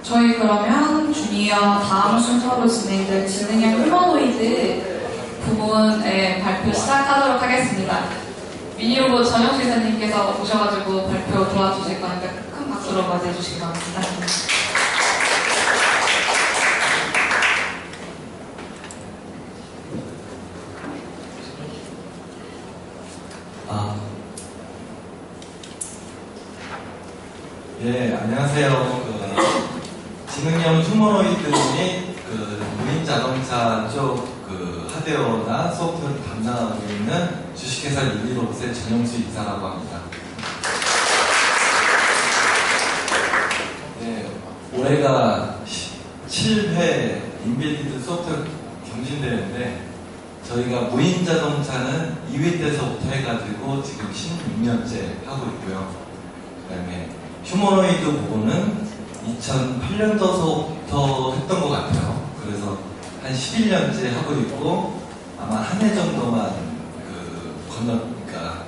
저희 그러면 주니어 다음 순서로 진행될 지능형 휴머노이드 부분의 발표 시작하도록 하겠습니다. 미니로봇 전영 실사님께서 오셔가지고 발표 도와주실 거니까 큰 박수로 맞이해 주시기 바랍니다. 예, 안녕하세요. 지능형 휴머노이드 및 무인 자동차 쪽 하드웨어나 소프트웨어를 담당하고 있는 주식회사 유니로봇의 전영수 이사라고 합니다. 네, 올해가 7회 인베디드 소프트웨어 경진대회인데 저희가 무인 자동차는 2회 때서부터 해가지고 지금 16년째 하고 있고요. 그 다음에 휴머노이드 부분은 2008년도서부터 했던 것 같아요. 그래서 한 11년째 하고 있고 아마 한 해 정도만 그러니까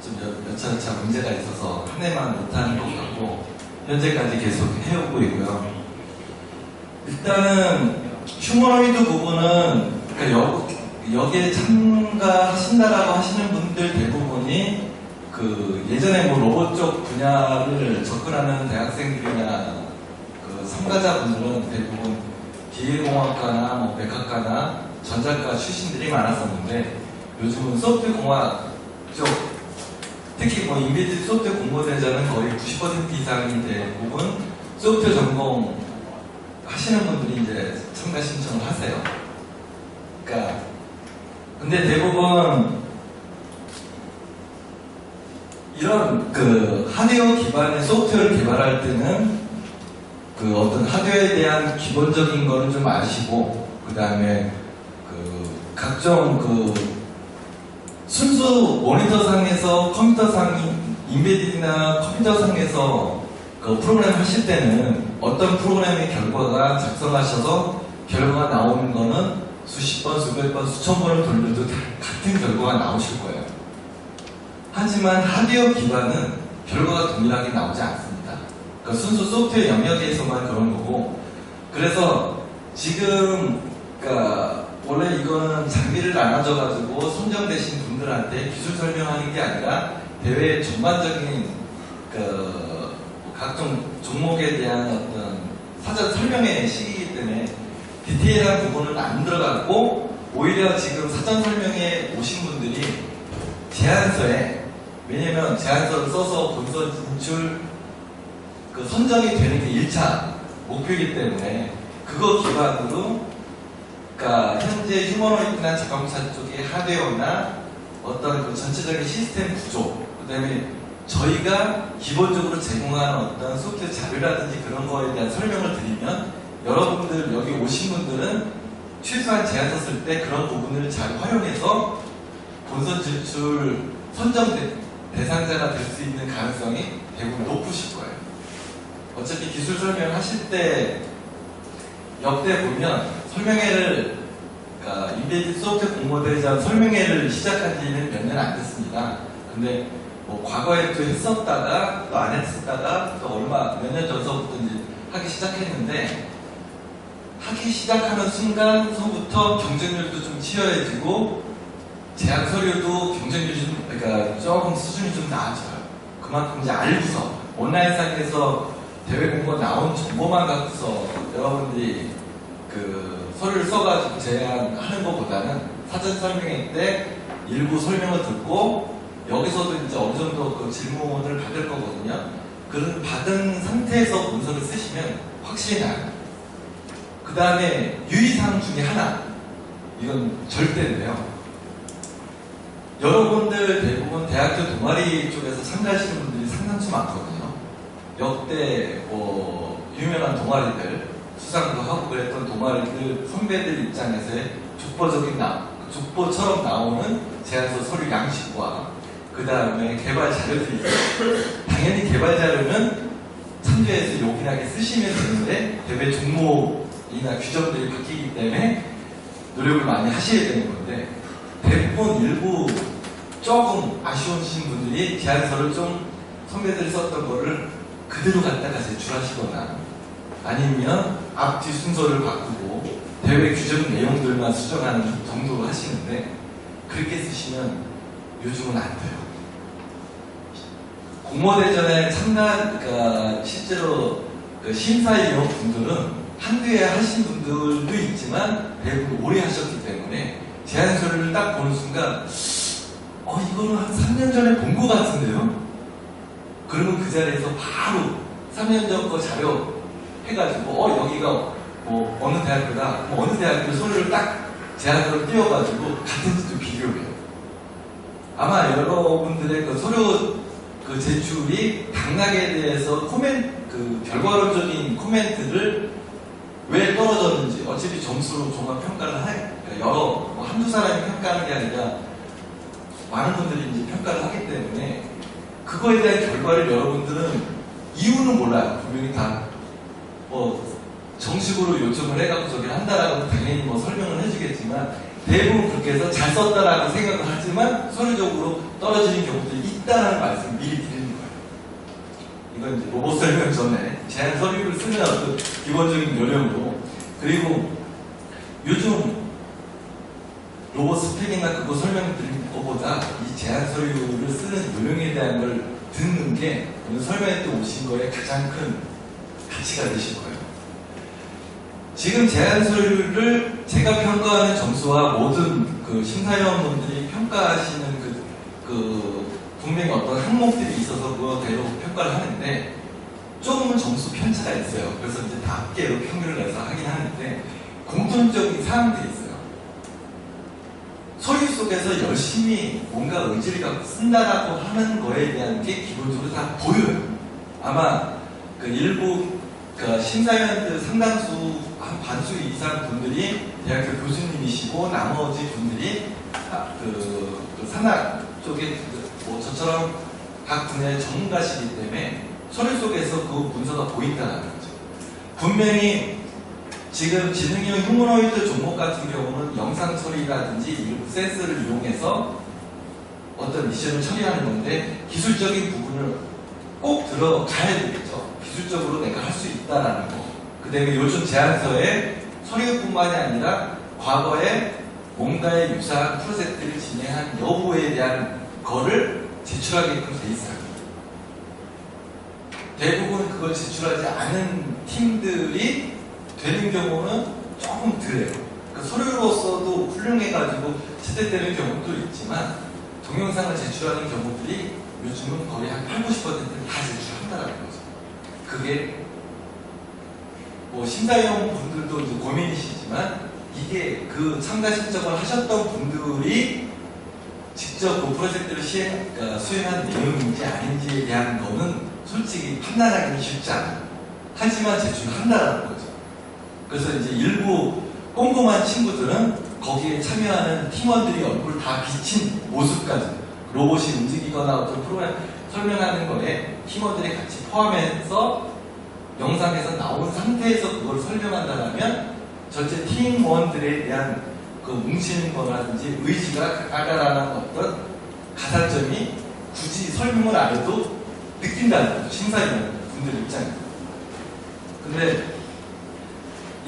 좀 여차저차 문제가 있어서 한 해만 못하는 것 같고 현재까지 계속 해오고 있고요. 일단은 휴머노이드 부분은 그러니까 여기에 참가하신다라고 하시는 분들 대부분이 예전에 로봇 쪽 분야를 접근하는 대학생들이나 참가자분들은 대부분 기계공학과나 백학과나 전자과 출신들이 많았었는데 요즘은 소프트공학 쪽 특히 인베디드 소프트웨어 공모대전은 거의 90% 이상이 대부분 소프트웨어 전공 하시는 분들이 이제 참가 신청을 하세요. 그러니까 근데 대부분 이런 하드웨어 기반의 소프트웨어를 개발할 때는 어떤 하드웨어에 대한 기본적인 거는 좀 아시고 그 다음에 각종 순수 모니터상에서 컴퓨터상 인베디드나 컴퓨터상에서 프로그램 하실 때는 어떤 프로그램의 결과가 작성하셔서 결과가 나오는 거는 수십 번, 수백 번, 수천 번을 돌려도 같은 결과가 나오실 거예요. 하지만 하드웨어 기반은 결과가 동일하게 나오지 않습니다. 그러니까 순수 소프트웨어 영역에서만 그런 거고 그래서 지금 원래 이거는 장비를 나눠줘가지고 선정되신 분들한테 기술 설명하는 게 아니라 대회 전반적인 각종 종목에 대한 어떤 사전 설명의 시기이기 때문에 디테일한 부분은 안 들어갔고 오히려 지금 사전 설명에 오신 분들이 제안서에 왜냐면 제안서를 써서 본선 진출 선정이 되는 게 1차 목표이기 때문에 그거 기반으로 현재 휴머노이드나 자동차 쪽의 하드웨어나 어떤 전체적인 시스템 구조 그 다음에 저희가 기본적으로 제공하는 어떤 소프트웨어 자료라든지 그런 거에 대한 설명을 드리면 여러분들 여기 오신 분들은 최소한 제안서 쓸 때 그런 부분을 잘 활용해서 본선 진출 선정 대상자가 될 수 있는 가능성이 대부분 높으실 거예요. 어차피 기술 설명을 하실 때 역대 보면 설명회를 인베디드 소프트웨어 공모대전 설명회를 시작한 지는 몇 년 안 됐습니다. 근데 과거에 또 했었다가 또 안 했었다가 또 몇 년 전서부터 이제 하기 시작했는데 하기 시작하는 순간서부터 경쟁률도 좀 치열해지고 제안 서류도 경쟁률이 조금 수준이 좀 나아져요. 그만큼 이제 알고서 온라인상에서 대회 공고 나온 정보만 갖고서 여러분들이 서류를 써가지고 제안하는 것보다는 사전 설명회 때 일부 설명을 듣고 여기서도 이제 어느 정도 질문을 받을 거거든요. 그런 받은 상태에서 문서를 쓰시면 확실히 나아요. 그 다음에 유의사항 중에 하나 이건 절대인데요. 여러분들 대부분 대학교 동아리 쪽에서 참가하시는 분들이 상당수 많거든요. 역대 유명한 동아리들 수상도 하고 그랬던 동아리들 선배들 입장에서의 족보처럼 나오는 제안서 서류 양식과 그 다음에 개발 자료들이 있어요. 당연히 개발 자료는 참조해서 요긴하게 쓰시면 되는데 대회 종목이나 규정들이 바뀌기 때문에 노력을 많이 하셔야 되는 건데 대부분 일부 조금 아쉬우신 분들이 제안서를 좀 선배들이 썼던 거를 그대로 갖다가 제출하시거나 아니면 앞뒤 순서를 바꾸고 대회 규정 내용들만 수정하는 정도로 하시는데 그렇게 쓰시면 요즘은 안 돼요. 공모대전에 그러니까 실제로 그 심사위원 분들은 한두 해 하신 분들도 있지만 대부분 오래 하셨기 때문에 제안서를 딱 보는 순간 이거는 한 3년 전에 본 것 같은데요? 그러면 그 자리에서 바로 3년 전 거 자료 해가지고 여기가 뭐 어느 대학교다, 뭐 어느 대학교 손을 딱 제안서로 띄워가지고 같은 짓도 비교해요. 아마 여러분들의 그 서류 그 제출이 당락에 대해서 결과론적인 코멘트를 왜 떨어졌는지 어차피 점수로 종합 평가를 뭐 한두 사람이 평가하는 게 아니라 많은 분들이 이제 평가를 하기 때문에 그거에 대한 결과를 여러분들은 이유는 몰라요. 분명히 다 정식으로 요청을 해갖고 저기 한다라고 당연히 뭐 설명을 해주겠지만 대부분 그렇게 해서 잘 썼다라고 생각을 하지만 서류적으로 떨어지는 경우도 있다는 말씀을 미리 드리는 거예요. 이건 이제 로봇 설명 전에 제안 서류를 쓰는 어떤 기본적인 요령으로. 그리고 요즘 로봇 스펙이나 그거 설명드린 것보다 이 제안 서류를 쓰는 요령에 대한 걸 듣는 게 오늘 설명회 때 오신 거에 가장 큰 가치가 되실 거예요. 지금 제안 서류를 제가 평가하는 점수와 모든 그 심사위원분들이 평가하시는 분명히 어떤 항목들이 있어서 그대로 평가를 하는데 조금은 점수 편차가 있어요. 그래서 이제 다 합계로 평균을 내서 하긴 하는데 공통적인 사항들이 있어요. 서류 속에서 열심히 뭔가 의지를 갖고 쓴다라고 하는 거에 대한 게 기본적으로 다 보여요. 아마 그 일부 심사위원들 상당수 한 반수 이상 분들이 대학교 교수님이시고 나머지 분들이 산학 쪽에 뭐 저처럼 각 분야의 전문가시기 때문에 서류 속에서 그 문서가 보인다는 거죠. 분명히 지금 지능형 휴머노이드 종목 같은 경우는 영상 처리라든지 일부 센서를 이용해서 어떤 미션을 처리하는 건데 기술적인 부분을 꼭 들어가야 되겠죠. 기술적으로 내가 할 수 있다라는 거. 그 다음에 요즘 제안서에 서류뿐만이 아니라 과거에 뭔가의 유사한 프로젝트를 진행한 여부에 대한 거를 제출하게끔 돼 있어요. 대부분 그걸 제출하지 않은 팀들이 되는 경우는 조금 덜해요. 그 서류로서도 훌륭해가지고 채택되는 경우도 있지만 동영상을 제출하는 경우들이 요즘은 거의 한 80~90%는 다 제출한다는 거죠. 그게 뭐 심사위원 분들도 이제 고민이시지만 이게 그 참가 신청을 하셨던 분들이 직접 그 프로젝트를 수행한 내용인지 아닌지에 대한 거는 솔직히 판단하기는 쉽지 않아요. 하지만 제출한다는 거죠. 그래서 이제 일부 꼼꼼한 친구들은 거기에 참여하는 팀원들이 얼굴 다 비친 모습까지 로봇이 움직이거나 어떤 프로그램 설명하는 거에 팀원들이 같이 포함해서 영상에서 나온 상태에서 그걸 설명한다면 전체 팀원들에 대한 그 뭉치는 거라든지 의지가 강하다라는 어떤 가산점이 굳이 설명을 안 해도 느낀다는 거죠. 심사위원 분들 입장에서. 근데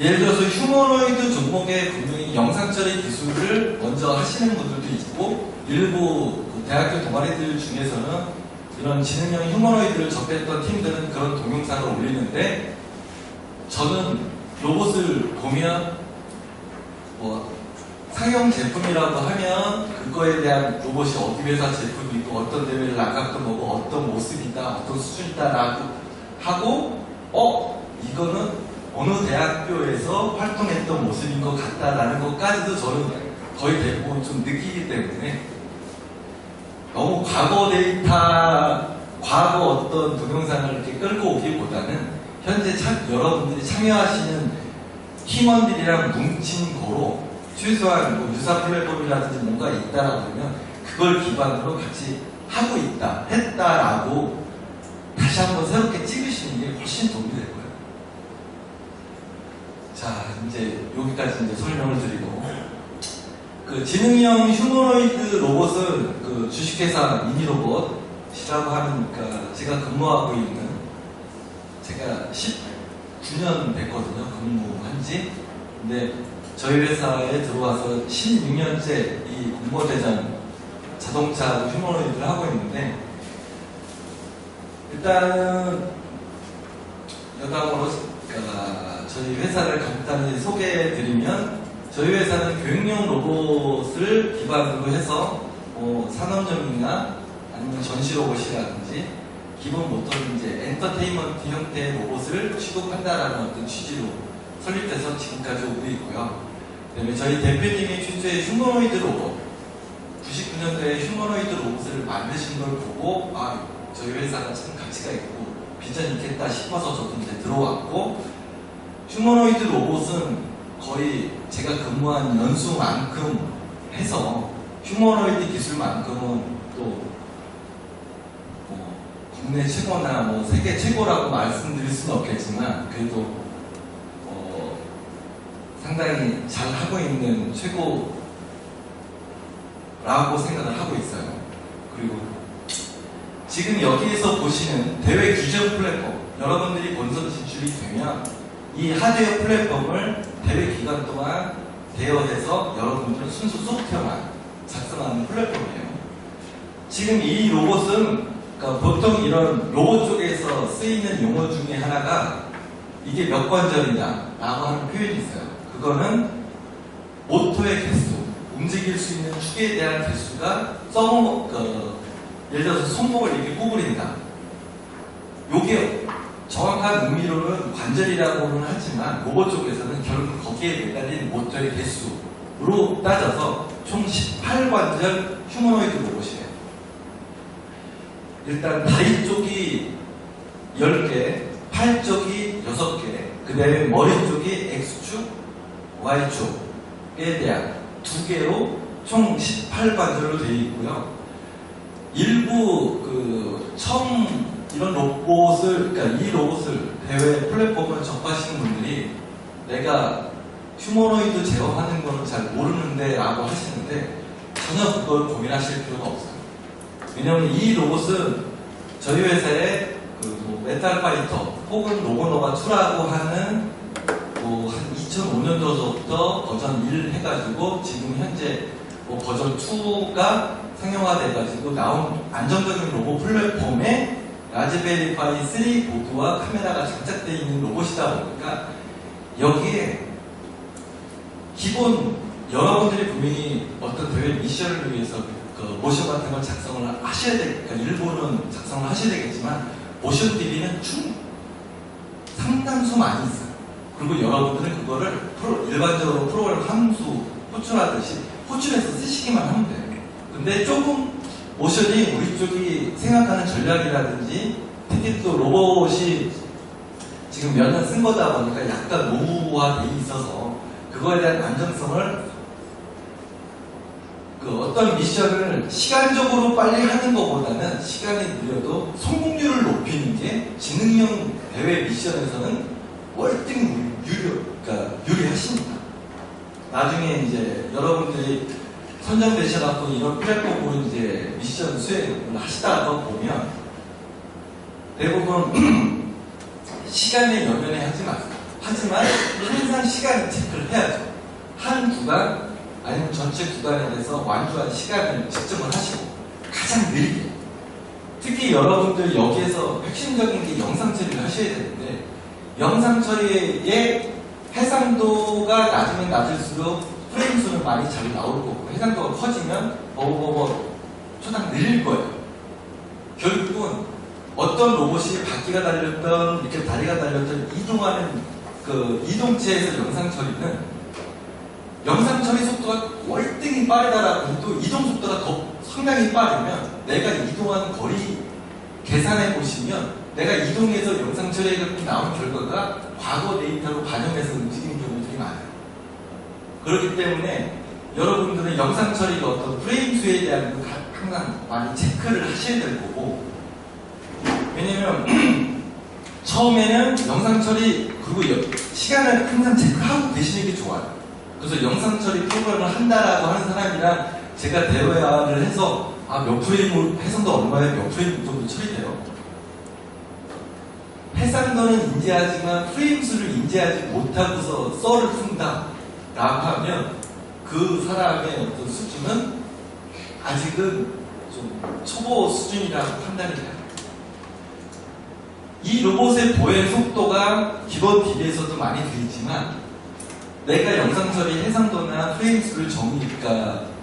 예를 들어서 휴머노이드 종목의 분명히 영상 처리 기술을 먼저 하시는 분들도 있고 일부 대학교 동아리들 중에서는 이런 지능형 휴머노이드를 접했던 팀들은 그런 동영상을 올리는데 저는 로봇을 보면 뭐 상용 제품이라고 하면 그거에 대한 로봇이 어디 회사 제품이고 어떤 대회를 나갔던 거고 어떤 모습이다 어떤 수준이다라고 하고 이거는 어느 대학교에서 활동했던 모습인 것 같다라는 것까지도 저는 거의 대부분 좀 느끼기 때문에 너무 과거 데이터, 과거 어떤 동영상을 이렇게 끌고 오기보다는 현재 여러분들이 참여하시는 팀원들이랑 뭉친 거로 최소한 뭐 유사 플랫폼이라든지 뭔가 있다라고 하면 그걸 기반으로 같이 하고 있다, 했다라고 다시 한번 새롭게 찍으시는 게 훨씬 도움이 될 거예요. 자, 이제 여기까지 이제 설명을 드리고 그 지능형 휴머노이드 로봇은 그 주식회사 미니로봇이라고 하는 제가 근무하고 있는 제가 9년 됐거든요. 근무한 지. 근데 저희 회사에 들어와서 16년째 이 공모대전 자동차 휴머노이드를 하고 있는데, 일단은 여담으로 저희 회사를 간단히 소개해드리면, 저희 회사는 교육용 로봇을 기반으로 해서 산업용이나 아니면 전시 로봇이라든지 기본 모터는 이제 엔터테인먼트 형태의 로봇을 취급한다라는 어떤 취지로 설립돼서 지금까지 오고 있고요. 그다음에 저희 대표님이 최초의 휴머노이드 로봇, 99년도에 휴머노이드 로봇을 만드신 걸 보고 저희 회사가 참 가치가 있고 비전이 있겠다 싶어서 저도 이제 들어왔고, 휴머노이드 로봇은 거의 제가 근무한 연수만큼 해서 휴머노이드 기술만큼은 또 국내 최고나 세계 최고라고 말씀드릴 수는 없겠지만, 그래도 상당히 잘 하고 있는 최고라고 생각을 하고 있어요. 그리고 지금 여기에서 보시는 대외 규정 플랫폼, 여러분들이 본선 진출이 되면 이 하드웨어 플랫폼을 대회 기간 동안 대여해서 여러분들은 순수 소프트웨어만 작성하는 플랫폼이에요. 지금 이 로봇은 보통 이런 로봇 쪽에서 쓰이는 용어 중에 하나가 이게 몇 관절이냐 라고 하는 표현이 있어요. 그거는 모터의 개수, 움직일 수 있는 축에 대한 개수가 예를 들어서 손목을 이렇게 구부린다. 요게 정확한 의미로는 관절이라고는 하지만 로봇 쪽에서는 결국 거기에 매달린 모터의 개수로 따져서 총 18관절 휴머노이드 로봇이에요. 일단 다리 쪽이 10개, 팔 쪽이 6개, 그 다음에 머리 쪽이 X축, Y축에 대한 2개로 총 18관절로 되어 있고요. 일부 처음 이런 로봇을, 그러니까 이 로봇을 대회 플랫폼을 접하시는 분들이 내가 휴머노이드 제어하는 거는 잘 모르는데 라고 하시는데, 전혀 그걸 고민하실 필요가 없어요. 왜냐면 이 로봇은 저희 회사의 메탈 파이터 혹은 로보노바 2라고 하는 한 2005년도부터 버전 1 해가지고 지금 현재 버전 2가 상용화돼가지고 나온 안정적인 로봇 플랫폼에 라즈베리 파이 3 보드와 카메라가 장착되어 있는 로봇이다 보니까 여기에 기본 여러분들이 분명히 어떤 대회 미션을 위해서 모션 같은 걸 작성을 하셔야 되니까 일부는 작성을 하셔야 되겠지만, 모션 DB는 상당수 많이 있어요. 그리고 여러분들은 그거를 일반적으로 프로그램 함수 호출하듯이 호출해서 쓰시기만 하면 돼요. 근데 조금 모션이 우리 쪽이 생각하는 전략이라든지, 특히 또 로봇이 지금 몇 년 쓴 거다 보니까 약간 노후화돼 있어서 그거에 대한 안정성을 어떤 미션을 시간적으로 빨리 하는 것보다는 시간이 느려도 성공률을 높이는 게 지능형 대회 미션에서는 월등 유리하십니다. 나중에 이제 여러분들이 선정되셔갖고 이런 플랫폼으로 이제 미션 수행을 하시다가 보면 대부분 시간에 연연해 하지 마세요. 하지만 항상 시간 체크를 해야죠. 한 구간 아니면 전체 구간에 대해서 완주한 시간을 측정을 하시고 가장 느리게, 특히 여러분들 여기에서 핵심적인 게 영상 처리를 하셔야 되는데, 영상 처리의 해상도가 낮으면 낮을수록 프레임 수는 많이 잘 나올 거고, 해상도가 커지면 초당 느릴 거예요. 결국은 어떤 로봇이 바퀴가 달렸던 이렇게 다리가 달렸던 이동하는 이동체에서 영상 처리는 영상 처리 속도가 월등히 빠르다라고 해도 이동 속도가 더 상당히 빠르면 내가 이동하는 거리 계산해 보시면 내가 이동해서 영상 처리해서 나온 결과가 과거 데이터로 반영해서 움직이는 경우들이 많아요. 그렇기 때문에 여러분들은 영상 처리가 어떤 프레임 수에 대한 걸 항상 많이 체크를 하셔야 될 거고, 왜냐면 처음에는 영상 처리 그리고 시간을 항상 체크하고 계시는 게 좋아요. 그래서 영상 처리 프로그램을 한다라고 하는 사람이랑 제가 대화를 해서 몇 프레임 해상도 얼마에 몇 프레임 정도 처리돼요. 해상도는 인지하지만 프레임수를 인지하지 못하고서 썰을 푼다 라고 하면 그 사람의 어떤 수준은 아직은 좀 초보 수준이라고 판단이 돼요. 이 로봇의 보행 속도가 기본 DB에서도 많이 들리지만 내가 영상 처리 해상도나 프레임수를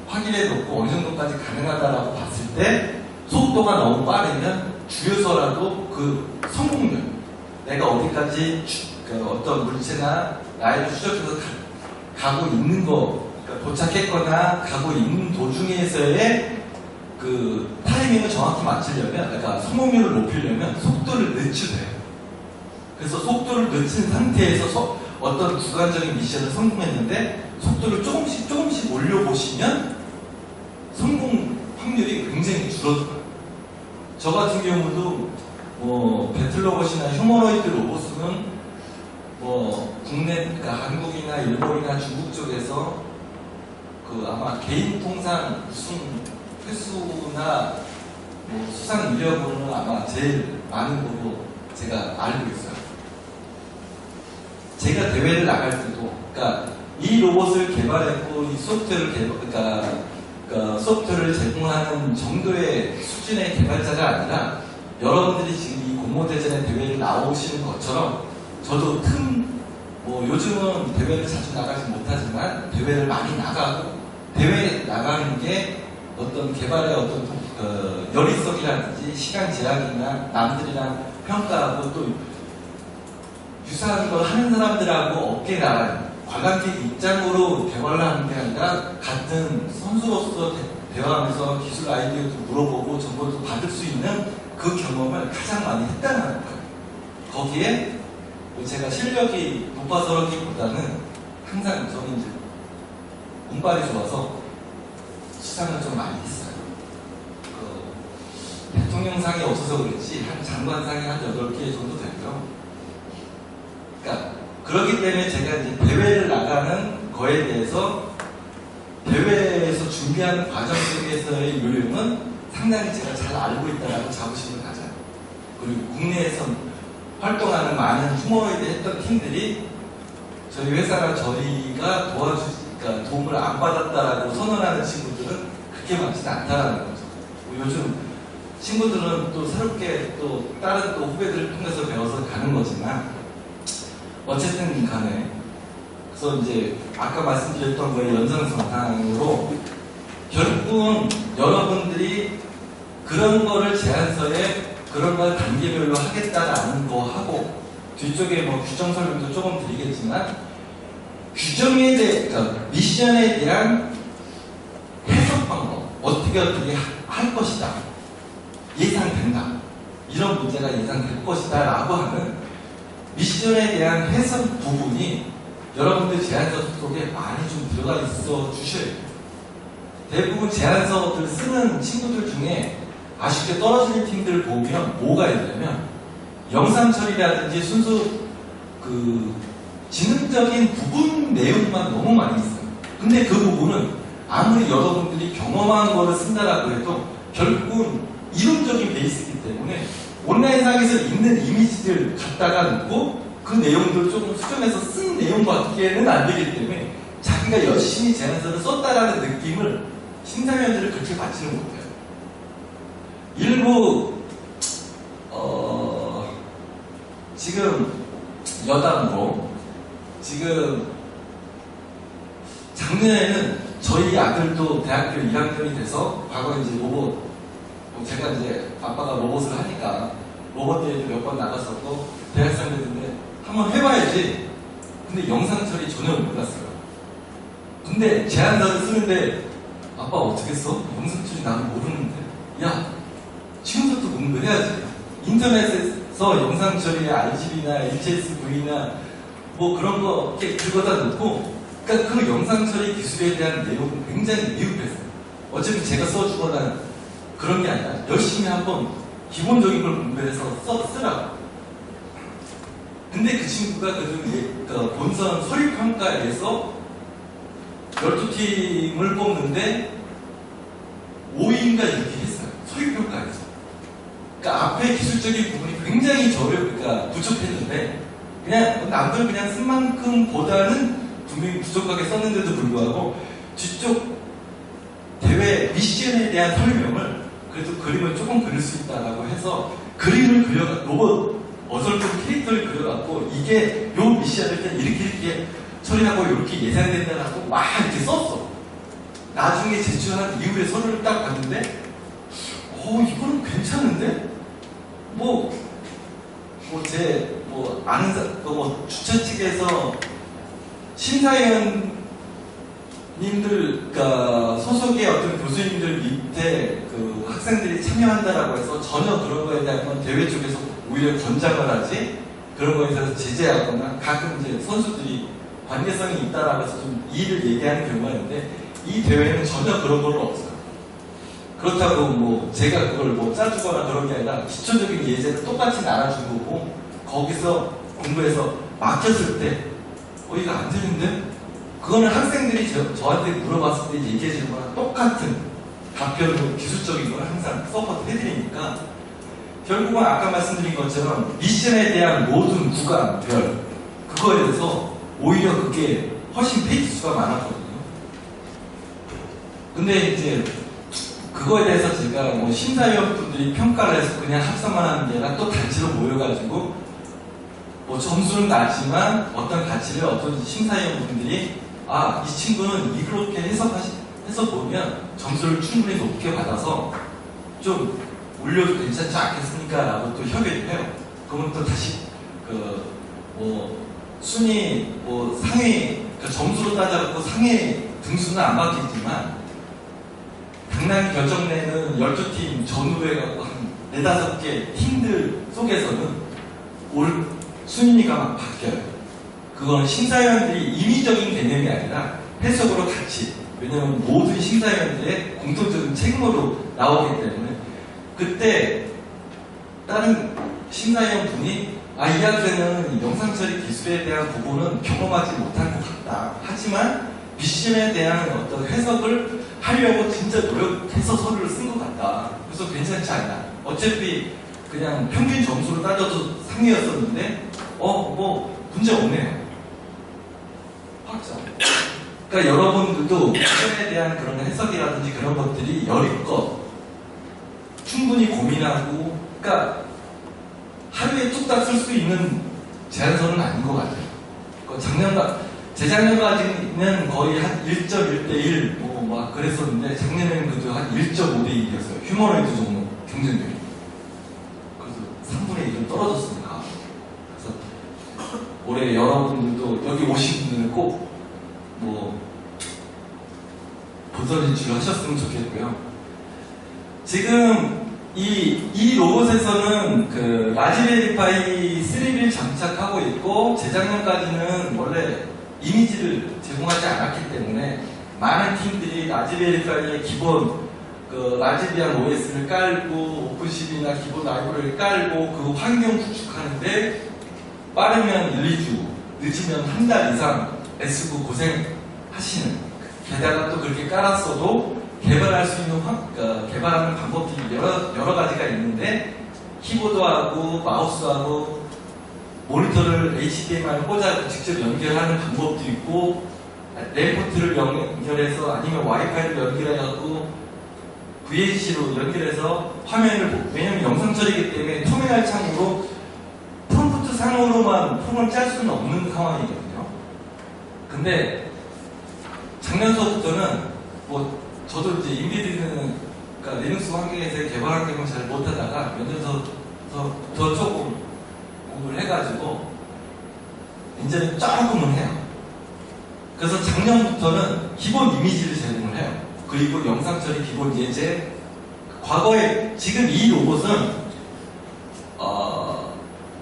확인해 놓고 어느 정도까지 가능하다라고 봤을 때 속도가 너무 빠르면 줄여서라도 그 성공률, 내가 어디까지 어떤 물체나 라인을 추적해서 가고 있는 거, 그러니까 도착했거나 가고 있는 도중에서의 그 타이밍을 정확히 맞추려면, 그러니까 성공률을 높이려면 속도를 늦추세요. 그래서 속도를 늦춘 상태에서 어떤 주관적인 미션을 성공했는데 속도를 조금씩 올려보시면 성공 확률이 굉장히 줄어들어요. 저 같은 경우도 배틀로봇이나 휴머노이드 로봇은 국내, 그러니까 한국이나 일본이나 중국 쪽에서 아마 개인 통상 우승 횟수나 수상 이력으로는 아마 제일 많은 걸로 제가 알고 있어요. 제가 대회를 나갈 때도, 그러니까 이 로봇을 개발했고 이 소프트웨어를 소프트웨어를 제공하는 정도의 수준의 개발자가 아니라 여러분들이 지금 이 공모대전의 대회를 나오시는 것처럼 저도 요즘은 대회를 자주 나가지 못하지만 대회를 많이 나가고, 대회에 나가는 게 어떤 개발의 어떤 열의성이라든지 시간 제약이나 남들이랑 평가하고 또 유사한 걸 하는 사람들하고 어깨 나가는 관람객 입장으로 대화를 하는 게 아니라 같은 선수로서 대화하면서 기술 아이디어도 물어보고 정보도 받을 수 있는 그 경험을 가장 많이 했다는 거예요. 거기에 제가 실력이 높아서라기보다는 항상 저는 이제 운빨이 좋아서 수상을 좀 많이 했어요. 대통령상이 없어서 그렇지 한 장관상이 한 8개 정도 되고요. 그러니까 그렇기 때문에 제가 이제 대회를 나가는 거에 대해서 대회에서 준비하는 과정 속에서의 요령은 상당히 제가 잘 알고 있다라고 자부심을 가져요. 그리고 국내에서 활동하는 많은 휴머노이드 했던 팀들이 저희 회사가 저희가 그러니까 도움을 안 받았다라고 선언하는 친구들은 그렇게 많지는 않다라는 거죠. 요즘 친구들은 또 새롭게 또 다른 또 후배들을 통해서 배워서 가는 거지만 어쨌든 간에 그래서 이제 아까 말씀드렸던 거의 연장선상으로 결국은 여러분들이 그런 거를 제안서에 그런 걸 단계별로 하겠다라는 거 하고 뒤쪽에 규정 설명도 조금 드리겠지만 규정에 대해 그러니까 미션에 대한 해석 방법 어떻게 할 것이다 예상된다 이런 문제가 예상될 것이다 라고 하는 미션에 대한 해석 부분이 여러분들 제안서 속에 많이 좀 들어가 있어 주셔야 돼요. 대부분 제안서들 쓰는 친구들 중에 아쉽게 떨어지는 팀들 보면 뭐가 있냐면 영상 처리라든지 순수 지능적인 부분 내용만 너무 많이 있어요. 근데 그 부분은 아무리 여러분들이 경험한 거를 쓴다라고 해도 결국은 이론적인 베이스이기 때문에 온라인상에서 있는 이미지들 갖다가 넣고 그 내용들 조금 수정해서 쓴 내용밖에는 안 되기 때문에 자기가 열심히 제안서를 썼다라는 느낌을 심사위원들을 그렇게 받지는 못해요. 일부 지금 여담으로 지금 작년에는 저희 아들도 대학교 1학년이 돼서 과거 이제 로봇 제가 이제 아빠가 로봇을 하니까 로봇 대회도 몇 번 나갔었고 대학생 됐는데 한번 해봐야지. 근데 영상 처리 전혀 몰랐어요. 근데 제안서를 쓰는데 아빠 어떻게 써? 영상 처리 나는 모르는데. 야 지금부터 공부해야지. 인터넷에서 영상 처리에 RGB나 HSV나 그런 거 이렇게 긁어다 놓고 그러니까 그 영상 처리 기술에 대한 내용은 굉장히 미흡했어요. 어차피 제가 써주거나 그런 게 아니라 열심히 한번 기본적인 걸 공부해서 쓰라고. 근데 그 친구가 그래도 본선 서류평가에서 12팀을 뽑는데 5위인가 이렇게 했어요. 서류평가에서. 그러니까 앞에 기술적인 부분이 굉장히 굉장히 그러니까 부족했는데 그냥 남들 그냥 쓴 만큼보다는 분명히 부족하게 썼는데도 불구하고 뒤쪽 대회 미션에 대한 설명을 그래도 그림을 조금 그릴 수 있다라고 해서 그림을 로봇 어설픈 캐릭터를 그려갖고 이게 요 미션일 때 이렇게 처리하고 이렇게 예상된다라고 막 이렇게 썼어. 나중에 제출한 이후에 서류를 딱 봤는데 이거는 괜찮은데? 아는 주최 측에서 심사위원님들, 그러니까 소속의 어떤 교수님들 밑에 그 학생들이 참여한다라고 해서 전혀 그런 거에 대한 건 대회 쪽에서 오히려 권장을 하지, 그런 거에 대해서 제재하거나 가끔 이제 선수들이 관계성이 있다라고 해서 좀 이의를 얘기하는 경우가 있는데, 이 대회는 전혀 그런 건 없어요. 그렇다고 제가 그걸 짜주거나 그런 게 아니라 기초적인 예제를 똑같이 나눠준 거고, 거기서 공부해서 막혔을 때 이거 안 되는데? 그거는 학생들이 저한테 물어봤을 때 얘기해주는 거랑 똑같은 답변으로 기술적인 걸 항상 서포트 해드리니까, 결국은 아까 말씀드린 것처럼 미션에 대한 모든 구간별 그거에 대해서 오히려 그게 훨씬 페이지 수가 많았거든요. 근데 이제 그거에 대해서 제가 심사위원분들이 평가를 해서 그냥 합산만 하는 게 아니라 또 단체로 모여가지고 점수는 낮지만 어떤 가치를 어떤 심사위원분들이 이 친구는 이렇게 해서 보면 점수를 충분히 높게 받아서 좀 올려도 괜찮지 않겠습니까? 라고 또 협의를 해요. 그러면 또 다시 순위 상위 점수로 따져갖고 상위 등수는 안 바뀌지만 당랑 결정내는 12팀 전후로 해갖고 한 4-5개 팀들 속에서는 순위가 막 바뀌어요. 그건 심사위원들이 임의적인 개념이 아니라 해석으로 같이, 왜냐면 모든 심사위원들의 공통적인 책임으로 나오기 때문에 그때 다른 심사위원 분이 이 학생은 영상 처리 기술에 대한 부분은 경험하지 못한 것 같다. 하지만 미션에 대한 어떤 해석을 하려고 진짜 노력해서 서류를 쓴 것 같다. 그래서 괜찮지 않나. 어차피 그냥 평균 점수로 따져도 상위였었는데 문제 없네요. 확정. 그러니까 여러분들도 미션에 대한 그런 해석이라든지 그런 것들이 여리껏 충분히 고민하고, 그러니까 하루에 뚝딱 쓸 수 있는 제안서는 아닌 것 같아요. 재작년까지는 거의 한 1.1대1 막 그랬었는데, 작년에는 그래도 한 1.5대1이었어요. 휴머노이드 종목 경쟁률이. 그래서 3분의 1은 떨어졌으니까. 그래서 올해 여러분들도 여기 오신 분들은 꼭 본선 진출을 하셨으면 좋겠고요. 지금 이 로봇에서는 그 라즈베리파이 3를 장착하고 있고, 재작년까지는 원래 이미지를 제공하지 않았기 때문에 많은 팀들이 라즈베리파이의 기본 라즈비안 OS를 깔고 오픈CV나 기본 라이브러리를 깔고 그 환경 구축하는데 빠르면 1-2주, 늦으면 한 달 이상 애쓰고 고생하시는, 게다가 또 그렇게 깔았어도 개발할 수 있는 개발하는 방법들이 여러 가지가 있는데, 키보드하고 마우스하고 모니터를 HDMI를 꽂아서 직접 연결하는 방법도 있고, 램포트를 연결해서 아니면 와이파이를 연결해갖고 VHC로 연결해서 화면을 왜냐면 영상 처리이기 때문에 터미널 창으로 프롬프트 상으로만 폼을 짤 수는 없는 상황이거든요. 근데 작년서부터는 저도 이제 인비디는 그러니까 리눅스 환경에서 개발 환경을 잘 못하다가 몇 년 더 조금 공부를 해가지고 이제는 조금은 해요. 그래서 작년부터는 기본 이미지를 제공을 해요. 그리고 영상 처리 기본 예제. 과거에 지금 이 로봇은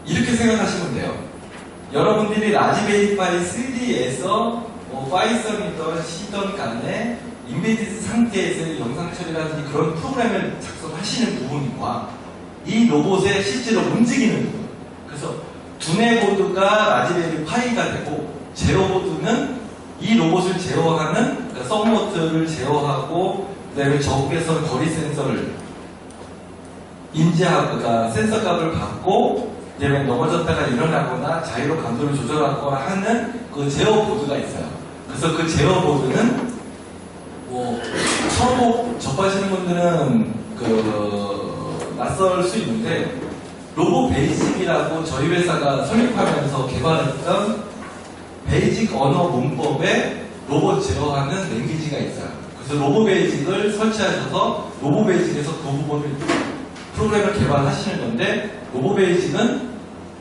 이렇게 생각하시면 돼요. 여러분들이 라즈베리파이 3D에서 파이썬이든 C든 간에 인베디드 상태에서의 영상 처리라든지 그런 프로그램을 작성하시는 부분과 이 로봇의 실제로 움직이는 부분. 그래서 두뇌 보드가 라즈베리파이가 되고, 제어보드는 이 로봇을 제어하는, 그러니까 서브모터를 제어하고, 그 다음에 저국에서 거리 센서를 인지하고, 그러니까 센서 값을 받고, 때문에 넘어졌다가 일어나거나 자유로 강도를 조절하거나 하는 그 제어 보드가 있어요. 그래서 그 제어 보드는 뭐 처음 접하시는 분들은 그 낯설 수 있는데 로보 베이직이라고 저희 회사가 설립하면서 개발했던 베이직 언어 문법에 로봇 제어하는 랭귀지가 있어요. 그래서 로보 베이직을 설치하셔서 로보 베이직에서 그 부분을 프로그램을 개발하시는 건데 로보 베이직은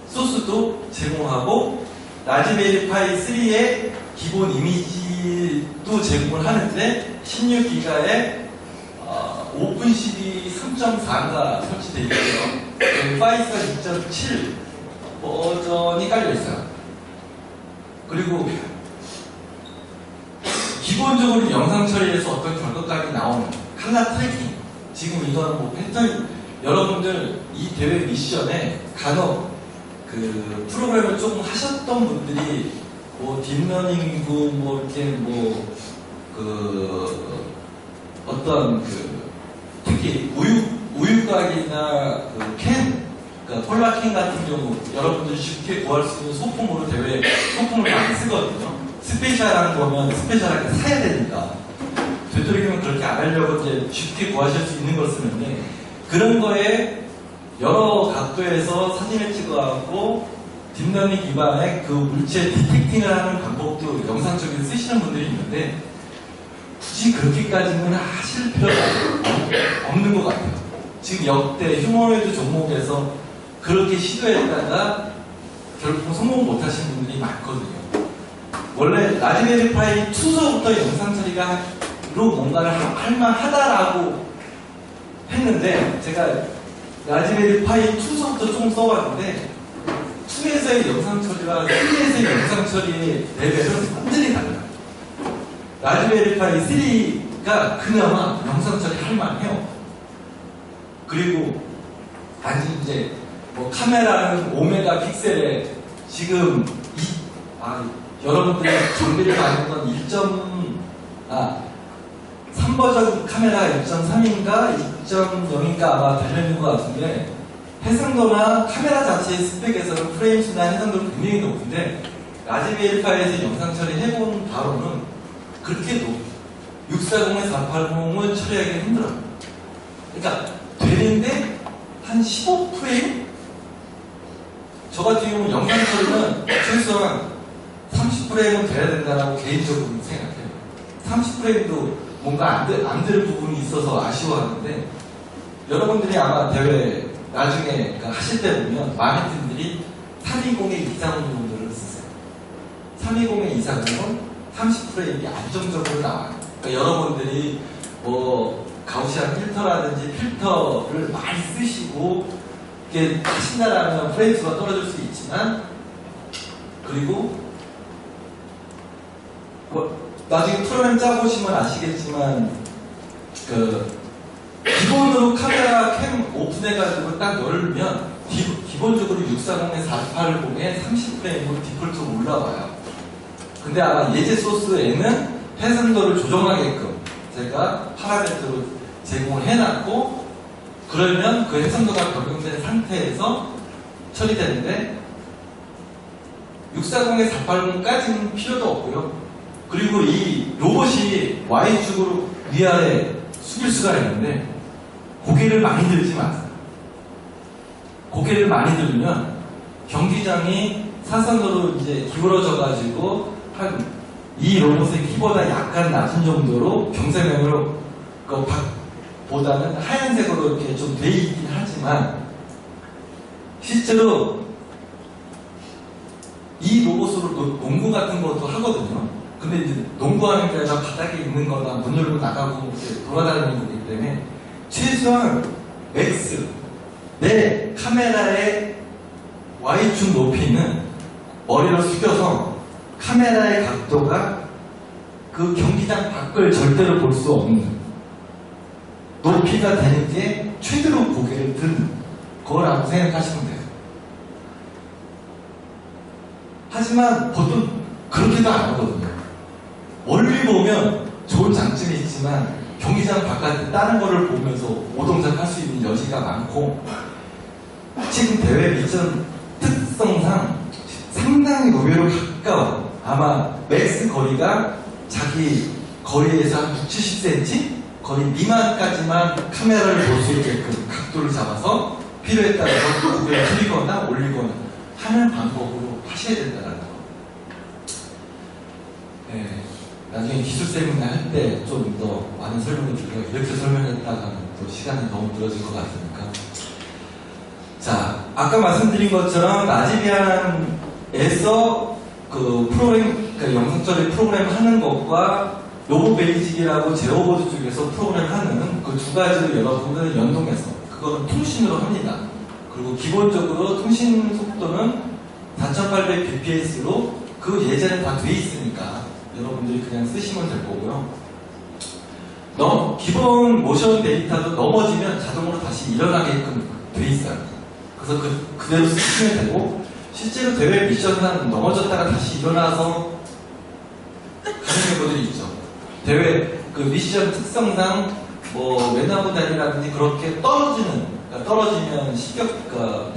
소스도 제공하고 라즈베리 파이 3의 기본 이미지도 제공을 하는데 16기가에 오픈CV 3.4가 설치되어 있고요. 파이스가 2.7 버전이 깔려 있어요. 그리고 기본적으로 영상 처리에서 어떤 결과값이 나오는 칼라 트래킹. 지금 이거는 뭐 패턴 여러분들 이 대회 미션에 간혹 그 프로그램을 조금 하셨던 분들이 뭐 딥러닝이고 뭐 이렇게 뭐 그 어떤 그 특히 우유곽이나 그 캔, 그러니까 콜라캔 같은 경우 여러분들이 쉽게 구할 수 있는 소품으로 대회 소품을 많이 쓰거든요. 스페셜한 거면 스페셜하게 사야 되니까 되도록이면 그렇게 안 하려고 이제 쉽게 구하실 수 있는 걸 쓰는데 그런 거에 여러 각도에서 사진을 찍어갖고 딥러닝 기반의 그 물체 디텍팅을 하는 방법도 영상 쪽에 쓰시는 분들이 있는데 굳이 그렇게까지는 하실 필요가 없는 것 같아요. 지금 역대 휴머노이드 종목에서 그렇게 시도했다가 결국 성공 못하신 분들이 많거든요. 원래 라즈베리 파이 2서부터 영상 처리가 뭔가를 할만하다라고 했는데 제가 라즈베리 파이 2서부터 조금 써봤는데 2에서의 영상 처리와 3에서의 영상 처리의 레벨은 완전히 달라요. 라즈베리 파이 3가 그나마 영상 처리 할만해요. 그리고 단지 이제 뭐 카메라는 5메가 픽셀에 지금 여러분들이 장비를 가졌던 3버전 카메라 1.3인가 2.0인가 아마 달려있는 것 같은데 해상도나 카메라 자체의 스펙에서는 프레임 수나 해상도는 굉장히 높은데 라즈베리 파이에서 영상 처리해본 바로는 그렇게도 640에 480을 처리하기 힘들어요. 그러니까 되는데 한 15프레임? 저 같은 경우는 영상 처리는 최소한 30프레임은 돼야 된다고 개인적으로 생각해요. 30프레임도 뭔가 안 되는 부분이 있어서 아쉬워하는데 여러분들이 아마 대회 나중에 하실 때 보면 많은 분들이 320의 이상훈 정도를 쓰세요. 320의 이상훈은 30프레임이 안정적으로 나와요. 그러니까 여러분들이 뭐 가우시안 필터라든지 필터를 많이 쓰시고 이렇게 하신다라면 프레임 수가 떨어질 수 있지만 그리고 뭐 나중에 프로그램 짜보시면 아시겠지만 기본으로 카메라 캠 오픈해가지고 딱 열면 기본적으로 640에 480에 30프레임으로 디폴트로 올라와요. 근데 아마 예제 소스에는 해상도를 조정하게끔 제가 파라미터로 제공을 해놨고 그러면 그 해상도가 적용된 상태에서 처리되는데 640에 480까지는 필요도 없고요. 그리고 이 로봇이 Y축으로 위아래 숙일 수가 있는데 고개를 많이 들지 마세요. 고개를 많이 들면 경기장이 사선으로 이제 기울어져가지고 한 이 로봇의 키보다 약간 낮은 정도로 경사면으로 보다는 하얀색으로 이렇게 좀 돼 있긴 하지만 실제로 이 로봇으로 농구 같은 것도 하거든요. 근데 이제 농구하는 게 아니라 바닥에 있는 거나 문 열고 나가고 이렇게 돌아다니는 거기 때문에 최소한 맥스 내 카메라의 Y축 높이는 머리를 숙여서 카메라의 각도가 그 경기장 밖을 절대로 볼 수 없는 높이가 되는 게 최대로 고개를 드는 거라고 생각하시면 돼요. 하지만 보통 그렇게도 안 하거든요. 멀리 보면 좋은 장점이 있지만 경기장 바깥에 다른 거를 보면서 오동작 할 수 있는 여지가 많고 지금 대회 미션 특성상 상당히 의외로 가까워. 아마 맥스 거리가 자기 거리에서 한 6, 70cm? 거리 미만까지만 카메라를 볼 수 있게끔 각도를 잡아서 필요에 따라서 고개를 들이거나 올리거나 하는 방법으로 하셔야 된다는 거. 네, 나중에 기술 세미나 할 때 좀 더 많은 설명을 드리고 이렇게 설명했다가는 또 시간이 너무 늘어질 것 같으니까. 자, 아까 말씀드린 것처럼 나지비안에서 그 프로그램, 그러니까 영상 처리 프로그램 하는 것과 로봇 베이직이라고 제어보드 쪽에서 프로그램 하는 그 두 가지를 여러분들은 연동해서 그거는 통신으로 합니다. 그리고 기본적으로 통신 속도는 4800bps로 그 예제는 다 돼 있으니까 여러분들이 그냥 쓰시면 될 거고요. 기본 모션 데이터도 넘어지면 자동으로 다시 일어나게끔 돼 있어요. 그래서 그대로 쓰시면 되고, 실제로 대회 미션은 넘어졌다가 다시 일어나서 가는 경우들이 있죠. 대회 그 미션 특성상 뭐 외나무다리라든지 그렇게 떨어지면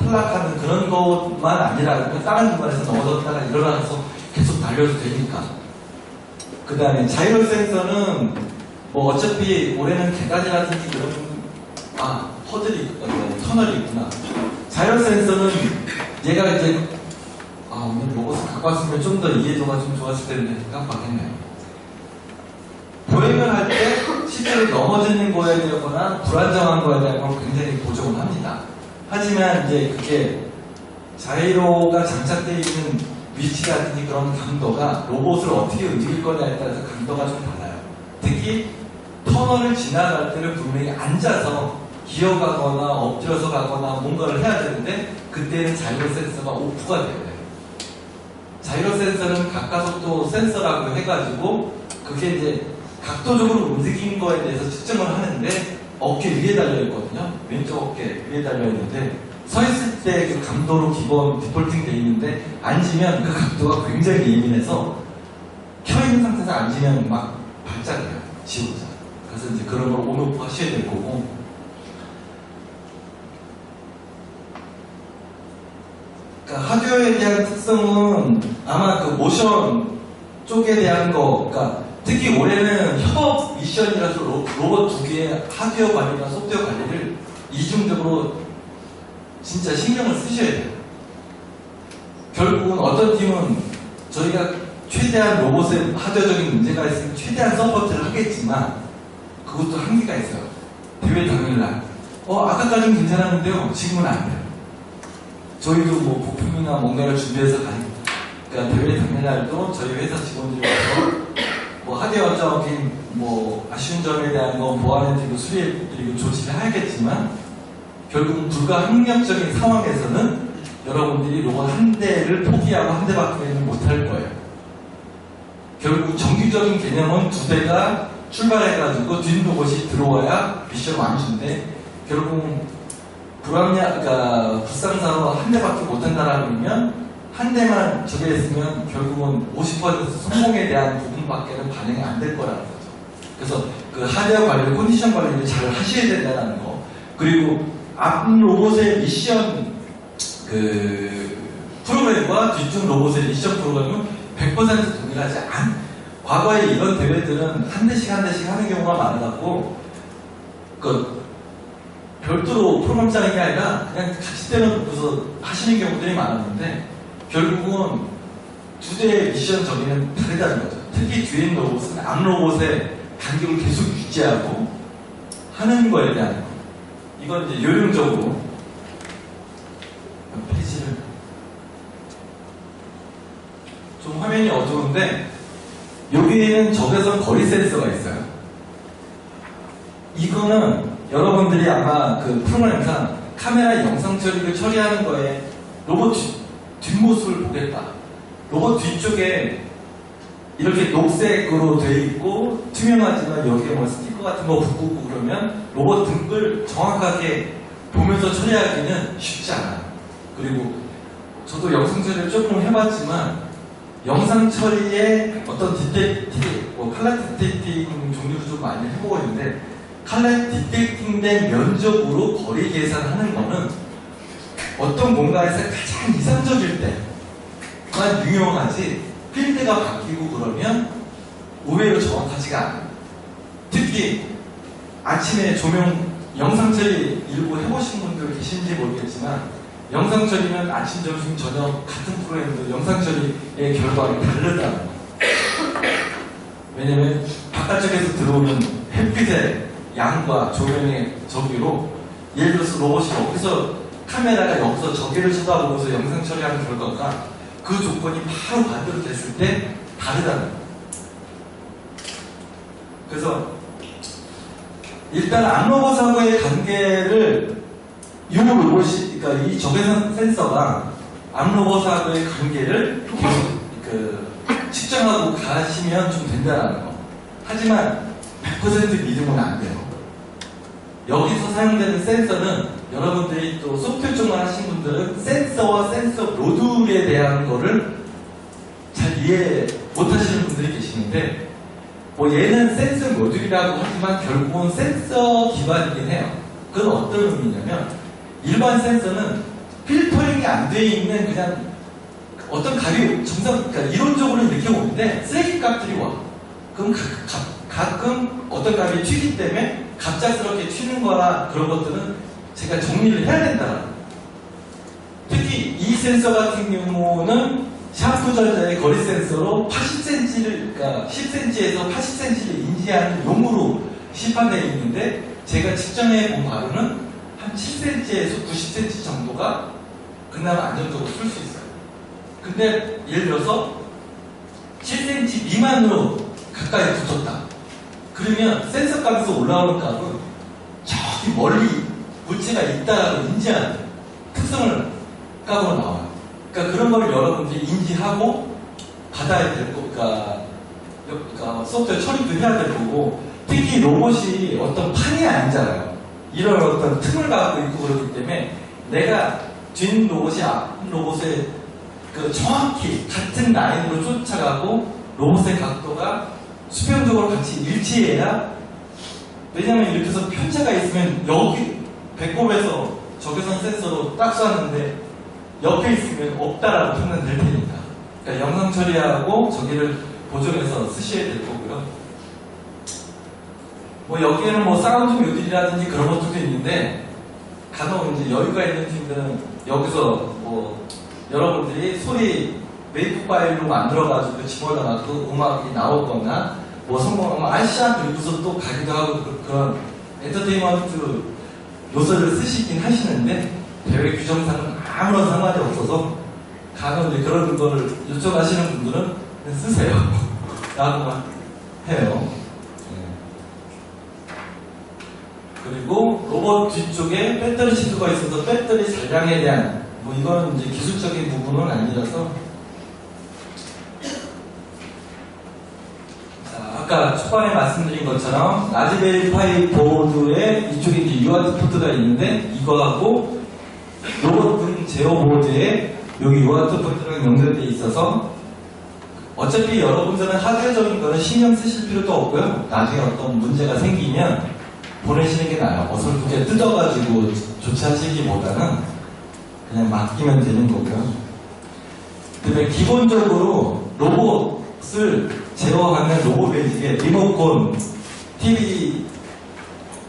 탈락하는 그런 것만 아니라 다른 구간에서 넘어졌다가 일어나서 계속 달려도 되니까. 그 다음에 자이로 센서는 뭐 어차피 올해는 계단이라든지 그런 허들이 터널이 있구나. 자이로 센서는 얘가 이제 오늘 로봇을 갖고 왔으면 좀 더 이해도가 좀 좋았을 텐데 깜빡했네요. 보행을 할 때 실제로 넘어지는 거에 대하거나 불안정한 거에 대한 걸 굉장히 보정을 합니다. 하지만 이제 그게 자이로가 장착되어 있는 위치라든지 그런 강도가 로봇을 어떻게 움직일 거냐에 따라서 강도가 좀 달라요. 특히 터널을 지나갈 때는 분명히 앉아서 기어가거나 엎드려서 가거나 뭔가를 해야 되는데 그때는 자이로 센서가 오프가 돼야 돼요. 자이로 센서는 가까속도 센서라고 해가지고 그게 이제 각도적으로 움직인 거에 대해서 측정을 하는데 어깨 위에 달려있거든요. 왼쪽 어깨 위에 달려있는데 서 있을 때 그 감도로 기본 디폴팅 돼 있는데 앉으면 그 각도가 굉장히 예민해서 켜있는 상태에서 앉으면 막 발작해요. 지우자. 그래서 이제 그런 걸 온오프 하셔야 될 거고. 그러니까 하드웨어에 대한 특성은 아마 그 모션 쪽에 대한 거, 그러니까 특히 올해는 협업 미션이라서 로봇 두 개의 하드웨어 관리나 소프트웨어 관리를 이중적으로 진짜 신경을 쓰셔야 돼요. 결국은 어떤 팀은 저희가 최대한 로봇에 하드웨어적인 문제가 있으면 최대한 서포트를 하겠지만 그것도 한계가 있어요. 대회 당일날 아까까지는 괜찮았는데요. 지금은 안 돼요. 저희도 뭐 부품이나 뭔가를 준비해서 그러니까 대회 당일날도 저희 회사 직원들이 와서 뭐 하드웨어적인 뭐 아쉬운 점에 대한 거 보완해드리고 수리해드리고 조치를 하겠지만 결국은 불가항력적인 상황에서는 여러분들이 로봇 한 대를 포기하고 한 대밖에는 못할 거예요. 결국 정규적인 개념은 두 대가 출발해가지고 뒷 로봇이 들어와야 미션 완수인데 결국은 그러니까 불상사로 한 대밖에 못한다라면 한 대만 저게 했으면 결국은 50% 성공에 대한 부분밖에는 반영이 안 될 거라는 거죠. 그래서 그 하드웨어 관리, 컨디션 관리를 잘 하셔야 된다는 거. 그리고 앞 로봇의 미션 그 프로그램과 뒤쪽 로봇의 미션 프로그램은 100% 동일하지 과거에 이런 대회들은 한 대씩 하는 경우가 많아갖고 별도로 프로그램 짜는 게 아니라 그냥 같이 때려놓고서 하시는 경우들이 많았는데 결국은 두 대의 미션 정의는 다르다는 거죠. 특히 뒤에 로봇은 앞 로봇의 간격을 계속 유지하고 하는 거에 대한 거. 이건 이제 요령적으로 페이지를 좀 화면이 어두운데 여기에는 적외선 거리 센서가 있어요. 이거는 여러분들이 아마 그 프로그램상 카메라 영상 처리를 처리하는 거에 로봇 뒷모습을 보겠다. 로봇 뒤쪽에 이렇게 녹색으로 되어 있고 투명하지만 여기에 뭐 스티커 같은 거 붙고 그러면 로봇 등을 정확하게 보면서 처리하기는 쉽지 않아요. 그리고 저도 영상 처리를 조금 해봤지만 영상 처리에 어떤 칼라 디텍팅 종류를 좀 많이 해보고 있는데 칼라 디텍팅된 면적으로 거리 계산하는 거는 어떤 공간에서 가장 이상적일 때만 유용하지 필드가 바뀌고 그러면 의외로 정확하지가 않아요. 특히 아침에 조명 영상 처리 일부 해보신 분들 계신지 모르겠지만 영상 처리는 아침, 점심, 저녁 같은 프로그램도 영상 처리의 결과가 다르다는 거예요. 왜냐면 바깥쪽에서 들어오는 햇빛의 양과 조명의 저기로 예를 들어서 로봇이 여기서 카메라가 여기서 저기를 쳐다보면서 영상 처리하는 결과가 그 조건이 바로 반대로 됐을 때 다르다는 거예요. 그래서 일단 암로봇하고의 관계를 이 로봇이, 그러니까 이 적외선 센서가 암로봇하고의 관계를 측정하고 가시면 좀 된다는 거. 하지만 100% 믿으면 안 돼요. 여기서 사용되는 센서는 여러분들이 또 소프트웨어 쪽만 하신 분들은 센서와 센서 모듈에 대한 거를 잘 이해 못 하시는 분들이 계시는데 뭐 얘는 센서 모듈이라고 하지만 결국은 센서 기반이긴 해요. 그건 어떤 의미냐면 일반 센서는 필터링이 안 돼 있는 그냥 어떤 값이 그러니까 이론적으로는 이렇게 오는데 쓰레기 값들이 와. 그럼 가끔 어떤 값이 튀기 때문에 갑작스럽게 튀는 거나 그런 것들은 제가 정리를 해야 된다. 특히 이 센서 같은 경우는 샤프 전자의 거리 센서로 80cm를, 그러니까 10cm에서 80cm를 인지하는 용으로 시판되어 있는데 제가 측정해 본 바로는 한 7cm에서 90cm 정도가 그나마 안정적으로 쓸 수 있어요. 근데 예를 들어서 7cm 미만으로 가까이 붙었다. 그러면 센서 값에서 올라오는 값은 저기 멀리 물체가 있다라고 인지하는 특성을 값으로 나와요. 그러니까 그런 걸 여러분들이 인지하고 받아야 될 거, 그러니까 소프트웨어 처리도 해야 될 거고, 특히 로봇이 어떤 판이 아니잖아요. 이런 어떤 틈을 갖고 있고 그렇기 때문에 내가 뒷 로봇이 앞 로봇에 정확히 같은 라인으로 쫓아가고 로봇의 각도가 수평적으로 같이 일치해야, 왜냐면 이렇게 해서 편차가 있으면 여기 배꼽에서 적외선 센서로 딱 쐈는데 옆에 있으면 없다라고 판단될 테니까. 그러니까 영상 처리하고 저기를 보정해서 쓰셔야 될 거고요. 뭐 여기에는 뭐 사운드 묘들이라든지 그런 것들도 있는데 간혹 이제 여유가 있는 팀들은 여기서 뭐 여러분들이 소리 웨이브 파일로 만들어가지고 집어넣어가지고 음악이 나오거나 뭐 성공하면 아시아 그리고서 또 가기도 하고 그런 엔터테인먼트 요소를 쓰시긴 하시는데 대외 규정상은 아무런 상관이 없어서 간혹 이제 그런 거를 요청하시는 분들은 그냥 쓰세요 라고만 해요. 그리고 로봇 뒤쪽에 배터리 시트가 있어서 배터리 잔량에 대한 뭐 이거는 이제 기술적인 부분은 아니라서, 자, 아까 초반에 말씀드린 것처럼 라즈베리 파이 보드에 이쪽에 이제 UART 포트가 있는데 이거하고 로봇 등 제어 보드에 여기 UART 포트랑 연결되어 있어서 어차피 여러분들은 하드웨어적인 거는 신경 쓰실 필요도 없고요. 나중에 어떤 문제가 생기면 보내시는 게 나아요. 어설프게 뜯어가지고 조치하시기보다는 그냥 맡기면 되는 거고요. 그다음에 기본적으로 로봇을 제어하는 로봇 베이직에 리모컨, TV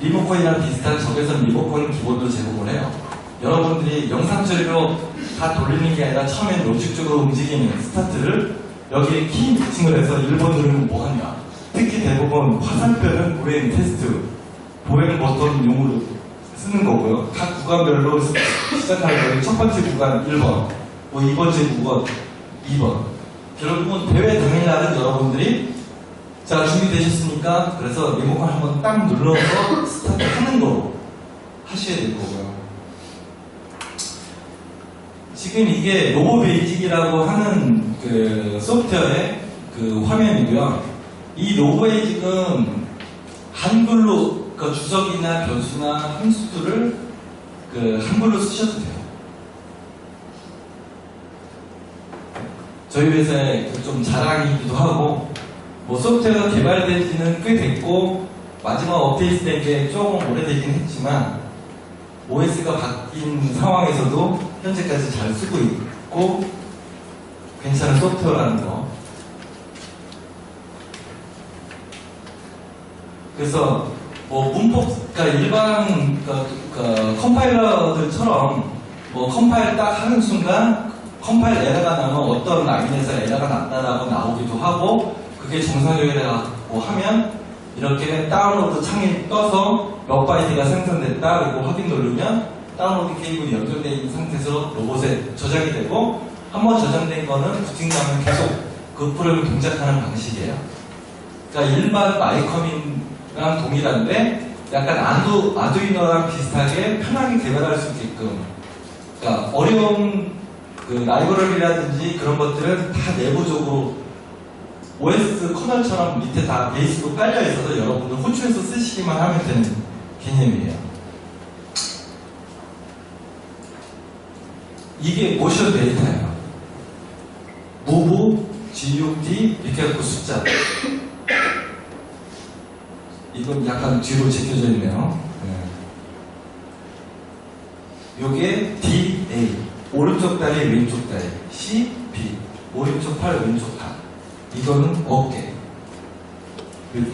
리모컨이랑 비슷한 적외선 리모컨을 기본으로 제공을 해요. 여러분들이 영상 처리로 다 돌리는 게 아니라 처음엔 로직적으로 움직이는 스타트를 여기에 키 부팅을 해서 1번 누르면 뭐 하냐. 특히 대부분 화살표는 보행 테스트, 보행 버튼용으로 쓰는 거고요. 각 구간별로 시작하는 거예요. 첫 번째 구간 1번, 뭐 2번째 구간 2번. 결국은 대회 당일날은 여러분들이 자 준비되셨습니까? 그래서 리모컨 한번 딱 눌러서 스타트 하는 거로 하셔야 될 거고요. 지금 이게 로보 베이직이라고 하는 그 소프트웨어의 그 화면이고요. 이 로보 베이직은 한글로 그 주석이나 변수나 함수들을 그 한글로 쓰셔도 돼요. 저희 회사의 좀 자랑이기도 하고, 뭐 소프트웨어가 개발된 지는 꽤 됐고 마지막 업데이트 된 게 조금 오래되긴 했지만 OS가 바뀐 상황에서도 현재까지 잘 쓰고 있고 괜찮은 소프트웨어라는 거. 그래서 뭐 문법, 그러니까 일반 컴파일러들처럼 뭐 컴파일 딱 하는 순간 컴파일 에러가 나면 어떤 라인에서 에러가 났다라고 나오기도 하고, 그게 정상적이라고 하면 이렇게 다운로드 창이 떠서 몇 바이트가 생성됐다 그리고 확인 누르면 다운로드 케이블이 연결되어 있는 상태에서 로봇에 저장이 되고, 한번 저장된 거는 부팅하면 계속 그 프로그램을 동작하는 방식이에요. 그러니까 일반 마이컴이랑 동일한데 약간 아두이노랑 비슷하게 편하게 개발할 수 있게끔, 그러니까 어려운 그 라이브러리라든지 그런 것들은 다 내부적으로 OS 커널처럼 밑에 다 베이스로 깔려 있어서 여러분들 호출해서 쓰시기만 하면 되는 개념이에요. 이게 모션 데이터예요. move, GUD 이렇게 해갖고 숫자. 이건 약간 뒤로 제껴져 있네요. 요게 DA, 오른쪽 다리, 왼쪽 다리. CP, 오른쪽 팔, 왼쪽 팔. 이거는 어깨. 여기.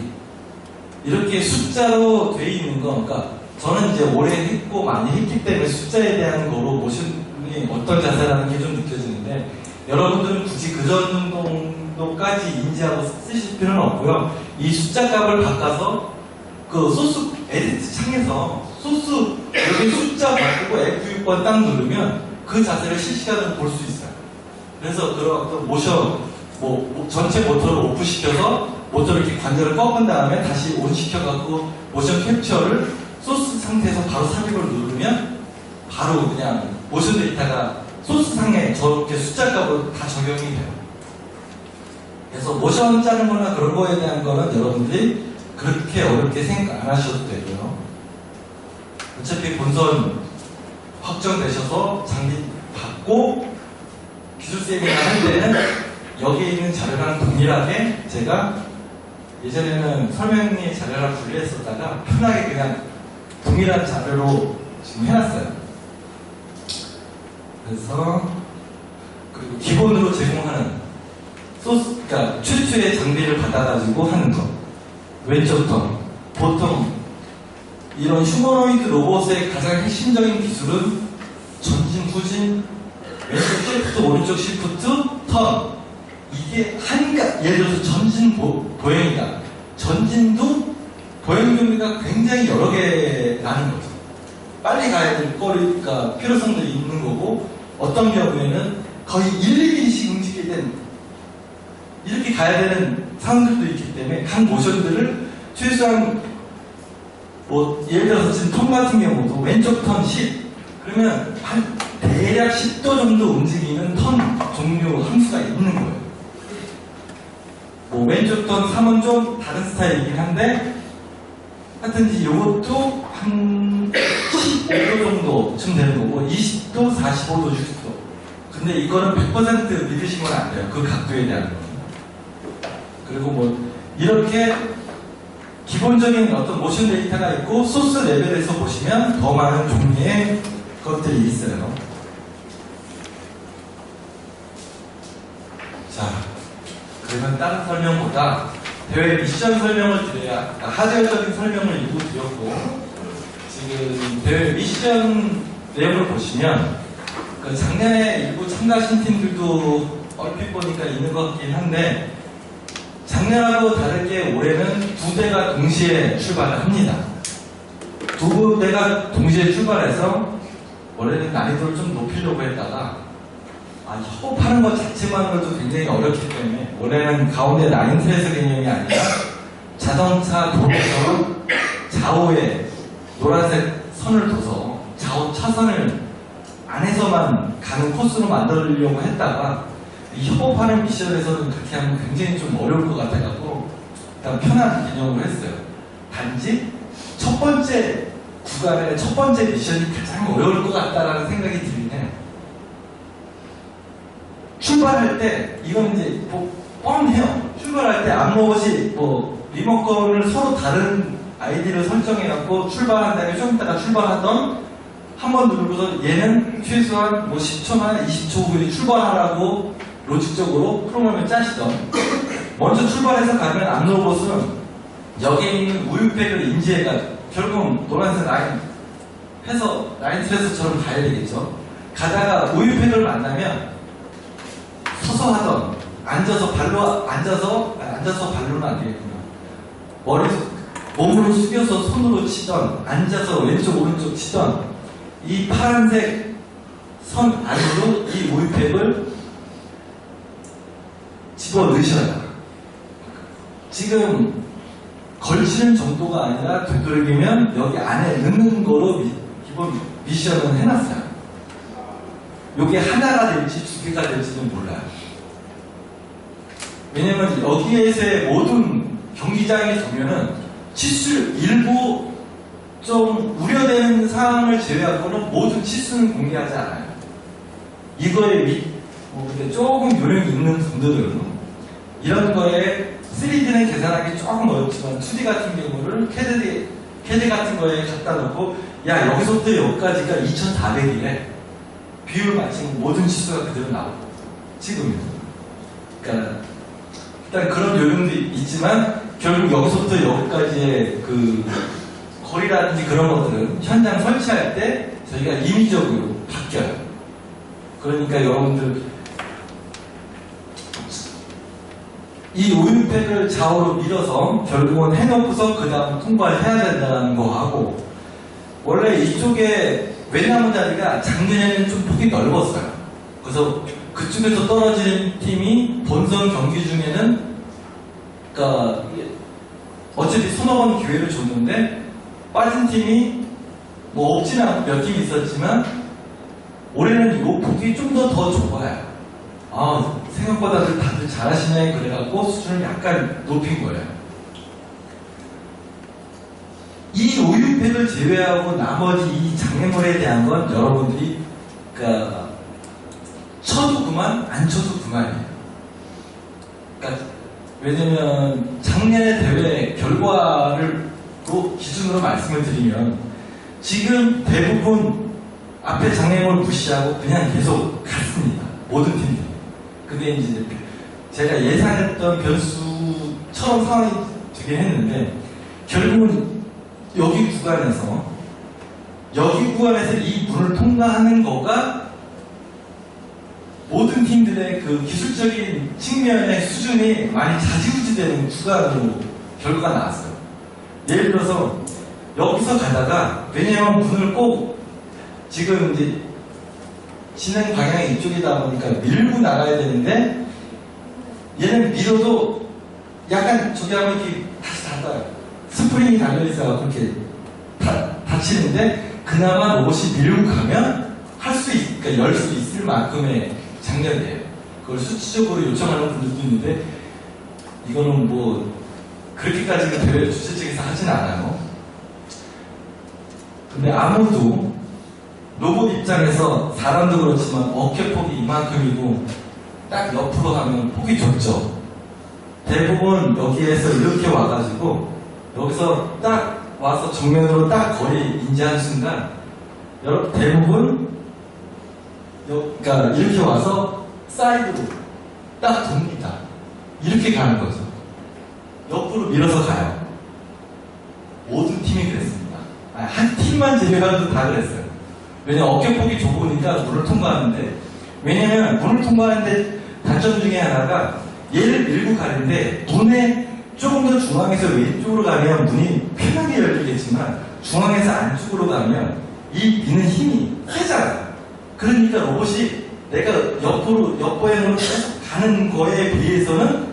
이렇게 숫자로 돼 있는 거, 그러니까 저는 이제 오래 했고 많이 했기 때문에 숫자에 대한 거로 모션이 어떤 자세라는 게 좀 느껴지는데, 여러분들은 굳이 그 정도까지 인지하고 쓰실 필요는 없고요. 이 숫자 값을 바꿔서 그 소스 에디트 창에서 소스 여기 숫자 바꾸고 F6번 딱 누르면 그 자세를 실시간으로 볼 수 있어요. 그래서 그런 모션 전체 모터를 오프시켜서 모터를 이렇게 관절을 꺾은 다음에 다시 온 시켜갖고 모션 캡처를 소스 상태에서 바로 삽입을 누르면 바로 그냥 모션 데이터가 소스 상에 저렇게 숫자 값으로 다 적용이 돼요. 그래서 모션 짜는 거나 그런 거에 대한 거는 여러분들이 그렇게 어렵게 생각 안 하셔도 되고요. 어차피 본선 확정되셔서 장비 받고 기술 세미나 할 때는 여기에 있는 자료랑 동일하게 제가 예전에는 설명의 자료랑 분리했었다가 편하게 그냥 동일한 자료로 지금 해놨어요. 그래서 그리고 기본으로 제공하는 소스, 그러니까 최초의 장비를 받아가지고 하는 거. 왼쪽 턴. 보통 이런 휴머노이드 로봇의 가장 핵심적인 기술은 전진, 후진, 왼쪽 시프트, 오른쪽 시프트, 턴. 이게 예를 들어서 전진 보행이다. 전진도 보행 종류가 굉장히 여러 개라는 거죠. 빨리 가야 될 거리가 필요성도 있는 거고, 어떤 경우에는 거의 1, 2미리씩 움직일 땐 이렇게 가야 되는 상황들도 있기 때문에 각 모션들을 최소한 예를 들어서 지금 턴 같은 경우도 왼쪽 턴 10, 그러면 한 대략 10도 정도 움직이는 턴 종류 함수가 있는 거예요. 왼쪽 턴 3은 좀 다른 스타일이긴 한데 하여튼 이것도 한 15도 정도쯤 되는 거고, 20도, 45도, 60도. 근데 이거는 100% 믿으시면 안 돼요. 그 각도에 대한 거. 그리고 이렇게 기본적인 어떤 모션 데이터가 있고, 소스 레벨에서 보시면 더 많은 종류의 것들이 있어요. 자, 그러면 다른 설명보다 대회 미션 설명을 드려야, 하드웨어적인 설명을 일부 드렸고, 지금 대회 미션 내용을 보시면 그 작년에 일부 참가하신 팀들도 얼핏 보니까 있는 것 같긴 한데, 작년하고 다르게 올해는 2대가 동시에 출발을 합니다. 2대가 동시에 출발해서 원래는 난이도를 좀 높이려고 했다가 협업하는 것 자체만으로도 굉장히 어렵기 때문에 원래는 가운데 라인 트레이서 개념이 아니라 자동차 도로에서 좌우에 노란색 선을 둬서 좌우 차선을 안에서만 가는 코스로 만들려고 했다가 이 협업하는 미션에서는 그렇게 하면 굉장히 좀 어려울 것 같아가지고 일단 편한 개념으로 했어요. 단지 첫 번째 구간의 첫 번째 미션이 가장 어려울 것 같다라는 생각이 들긴 해요. 출발할 때 이건 이제 뻔해요. 출발할 때 앞로봇이 리모컨을 서로 다른 아이디를 설정해갖고 출발한 다음에 좀 이따가 출발하던 한 번 누르고서 얘는 최소한 뭐 10초나 20초 후에 출발하라고 로직적으로 프로그램을 짜시던, 먼저 출발해서 가면 암로봇은 여기에 있는 우유팩을 인지해가 결국 노란색 라인 해서 라인 트레스처럼 가야 되겠죠. 가다가 우유팩을 만나면 서서 하던, 앉아서 발로는 안 되겠구나. 몸으로 숙여서 손으로 치던, 앉아서 왼쪽 오른쪽 치던 이 파란색 선 안으로 이 우유팩을 집어넣으셔야, 지금 걸치는 정도가 아니라 되도록이면 여기 안에 넣는 거로 기본 미션은 해놨어요. 이게 하나가 될지 두 개가 될지는 몰라요. 왜냐면 여기에서의 모든 경기장에 보면은 치수 일부 좀 우려되는 상황을 제외하고는 모든 치수는 공개하지 않아요. 이거에 근데 조금 요령이 있는 분들은 이런 거에 3D는 계산하기 조금 어렵지만 2D 같은 경우를 캐드 같은 거에 갖다 놓고, 야, 여기서부터 여기까지가 2400이래. 비율 맞추면 모든 치수가 그대로 나오고, 지금은. 그러니까, 일단 그런 요령도 있지만, 결국 여기서부터 여기까지의 그 거리라든지 그런 것들은 현장 설치할 때 저희가 임의적으로 바뀌어요. 그러니까 여러분들, 이 우유팩을 좌우로 밀어서 결국은 해놓고서 그 다음 통과를 해야 된다는 거 하고, 원래 이쪽에 외나무 자리가 작년에는 좀 폭이 넓었어요. 그래서 그쪽에서 떨어진 팀이 본선 경기 중에는, 그러니까 어차피 서너 번 기회를 줬는데 빠진 팀이 뭐 없지는 않고 몇 팀이 있었지만 올해는 이 폭이 좀 더 좁아요. 생각보다 다들 잘하시네 그래갖고 수준을 약간 높인 거예요. 이 우유팩을 제외하고 나머지 이 장애물에 대한 건 여러분들이 그러니까 쳐도 그만 안 쳐도 그만이에요. 그러니까 왜냐면 작년의 대회 결과를 기준으로 말씀을 드리면 지금 대부분 앞에 장애물을 무시하고 그냥 계속 갔습니다. 모든 팀들이. 근데 이제 제가 예상했던 변수처럼 상황이 되긴 했는데 결국은 여기 구간에서 이 문을 통과하는 거가 모든 팀들의 그 기술적인 측면의 수준이 많이 좌지우지되는 구간으로 결과가 나왔어요. 예를 들어서 여기서 가다가, 왜냐면 문을 꼭 지금 이제 진행 방향이 이쪽이다 보니까 밀고 나가야 되는데 얘는 밀어도 약간 저기 하면 이렇게 다시 닫아요. 스프링이 달려있어서 그렇게 닫히는데 그나마 로봇이 밀고 가면 그러니까 열 수 있을 만큼의 장렬이에요. 그걸 수치적으로 요청하는 분들도 있는데 이거는 뭐 그렇게까지 대회 주최 측에서 하진 않아요. 근데 아무도 로봇 입장에서 사람도 그렇지만 어깨폭이 이만큼이고 딱 옆으로 가면 폭이 좁죠. 대부분 여기에서 이렇게 와가지고 여기서 딱 와서 정면으로 딱 거리 인지한 순간 여러분 대부분 그러니까 이렇게 와서 사이드로 딱 돕니다. 이렇게 가는 거죠. 옆으로 밀어서 가요. 모든 팀이 그랬습니다. 한 팀만 제외하고도 다 그랬어요. 왜냐면 어깨폭이 좁으니까 문을 통과하는데, 왜냐면 문을 통과하는데 단점 중에 하나가 얘를 밀고 가는데 문에 조금 더 중앙에서 왼쪽으로 가면 문이 편하게 열리겠지만 중앙에서 안쪽으로 가면 이 미는 힘이 세잖아요. 그러니까 로봇이 내가 옆보행으로 계속 가는 거에 비해서는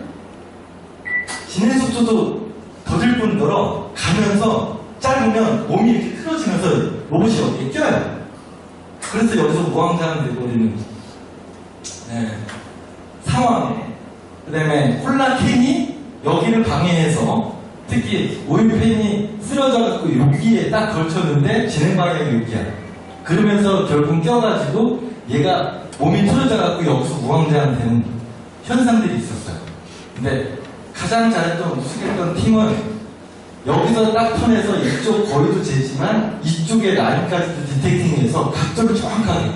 진행 속도도 더딜 뿐더러 가면서 짧으면 몸이 이렇게 틀어지면서 로봇이 여기에 껴요. 그래서 여기서 무항장 돼버리는 상황에, 그 다음에 콜라 캔이 여기를 방해해서 특히 우유팬이 쓰러져갖고 여기에 딱 걸쳤는데 진행 방향이 여기야. 그러면서 결국 껴가지고 얘가 몸이 틀어져갖고 여기서 무항장 되는 현상들이 있었어요. 근데 가장 잘했던 우승했던 팀은 여기서 딱 턴해서 이쪽 거리도 재지만 이쪽의 라인까지도 디텍팅해서 각도를 정확하게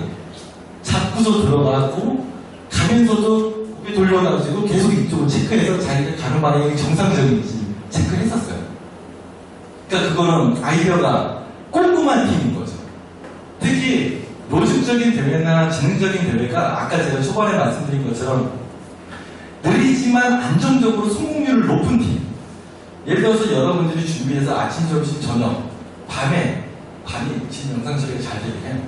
잡고서 들어가고 가면서도 고개 돌려가지고 계속 이쪽을 체크해서 자기가 가는 방향이 정상적인지 체크했었어요. 그러니까 그거는 아이디어가 꼼꼼한 팀인 거죠. 특히 로직적인 대회나 지능적인 대회가 아까 제가 초반에 말씀드린 것처럼 느리지만 안정적으로 성공률을 높은 팀. 예를 들어서 여러분들이 준비해서 아침, 점심, 저녁, 밤에 지금 영상 처리가 잘 되긴 해요.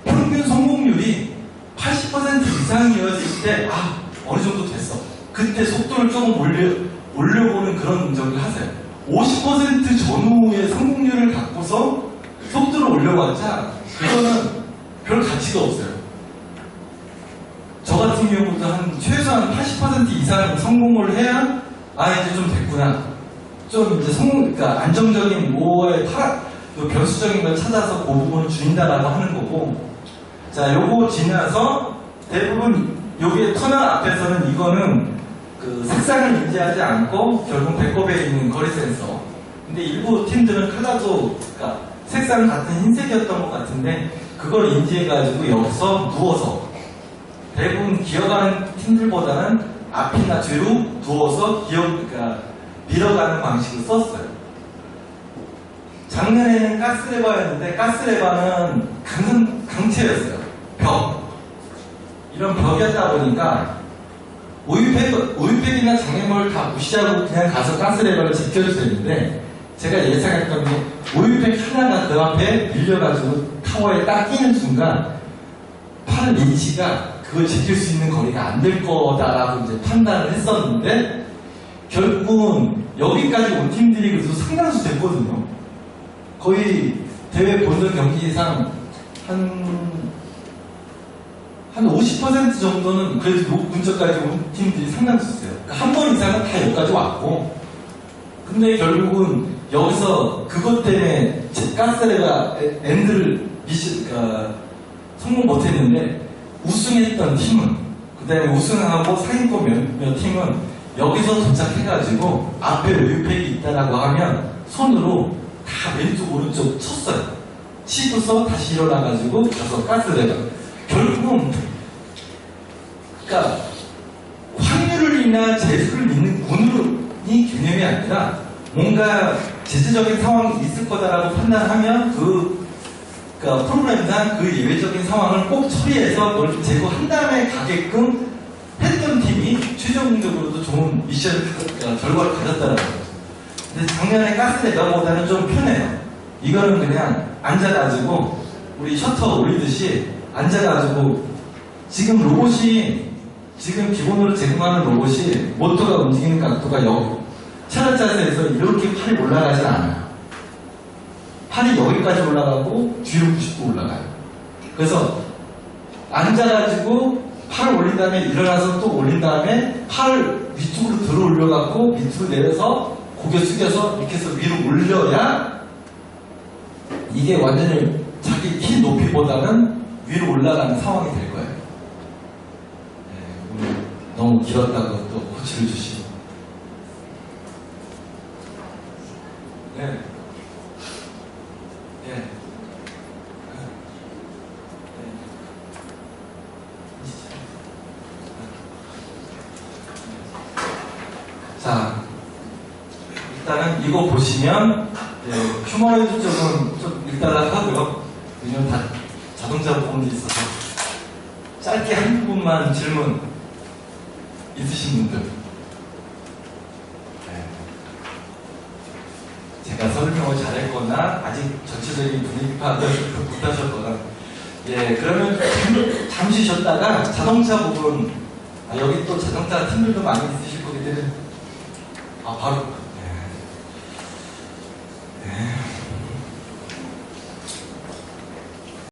평균 성공률이 80% 이상이어질 때 어느 정도 됐어. 그때 속도를 조금 올려보는 그런 운전을 하세요. 50% 전후의 성공률을 갖고서 속도를 올려봤자 그거는 별 가치가 없어요. 저 같은 경우도 최소한 80% 이상 성공을 해야 이제 좀 됐구나. 좀 이제 그러니까 안정적인 뭐의 변수적인 걸 찾아서 그 부분을 줄인다라고 하는 거고. 자, 요거 지나서 대부분 요게 터널 앞에서는 이거는 그 색상을 인지하지 않고 결국 배꼽에 있는 거리 센서. 근데 일부 팀들은 카다도 그러니까 색상 같은 흰색이었던 것 같은데 그걸 인지해가지고 여기서 누워서 대부분 기어가는 팀들보다는 앞이나 뒤로 누워서 그러니까 밀어가는 방식을 썼어요. 작년에는 가스레바였는데 가스레바는 강체였어요. 이런 벽이었다 보니까 오유팩이나 장애물을 다 무시하고 그냥 가서 가스레바를 지켜도 되는데 제가 예상했던 게 오유팩 하나가 그 앞에 밀려가지고 타워에 딱 끼는 순간 팔 리치가 그걸 지킬 수 있는 거리가 안 될 거다라고 이제 판단을 했었는데 결국은 여기까지 온 팀들이 그래도 상당수 됐거든요. 거의 대회 본선 경기상 한 50% 정도는 그래도 요 근처까지 온 팀들이 상당수 있어요. 그러니까 한 번 이상은 다 여기까지 왔고 근데 결국은 여기서 그것 때문에 가스레가 엔드를 성공 못했는데 우승했던 팀은 그 다음에 우승하고 상위권 몇 팀은 여기서 도착해가지고 앞에 오유팩이 있다라고 하면 손으로 다 왼쪽 오른쪽 쳤어요. 치고서 다시 일어나가지고 가서 가스레가 결국은 그러니까 확률이나 재수를 믿는 운이 개념이 아니라 뭔가 제재적인 상황이 있을 거다라고 판단하면 그러니까 프로그램상 그 예외적인 상황을 꼭 처리해서 그걸 제거한 다음에 가게끔 했던 팀이 최종적으로도 좋은 결과를 가졌다는 거죠. 근데 작년에 가스레가보다는 좀 편해요. 이거는 그냥 앉아가지고 우리 셔터 올리듯이 앉아가지고 지금 로봇이 지금 기본으로 제공하는 로봇이 모터가 움직이는 각도가 차렷 자세에서 이렇게 팔이 올라가진 않아요. 팔이 여기까지 올라가고 뒤로 90도 올라가요. 그래서 앉아가지고 팔을 올린 다음에 일어나서 또 올린 다음에 팔을 위쪽으로 들어 올려갖고 밑으로 내려서 고개 숙여서 이렇게 해서 위로 올려야 이게 완전히 자기 키 높이보다는 위로 올라가는 상황이 될 거예요. 오늘 너무 길었다고 또 고치를 주시고. 네. 자, 일단은 이거 보시면 휴머노이드 쪽은 좀 일단락하고요. 왜냐면 다 자동차 부분이 있어서 짧게 한 부분만 질문 있으신 분들. 제가 설명을 잘했거나 아직 전체적인 분위기 파악을 못하셨거나 그러면 잠시 쉬었다가 자동차 부분 여기 또 자동차 팀들도 많이 있으실 거기 때문에 바로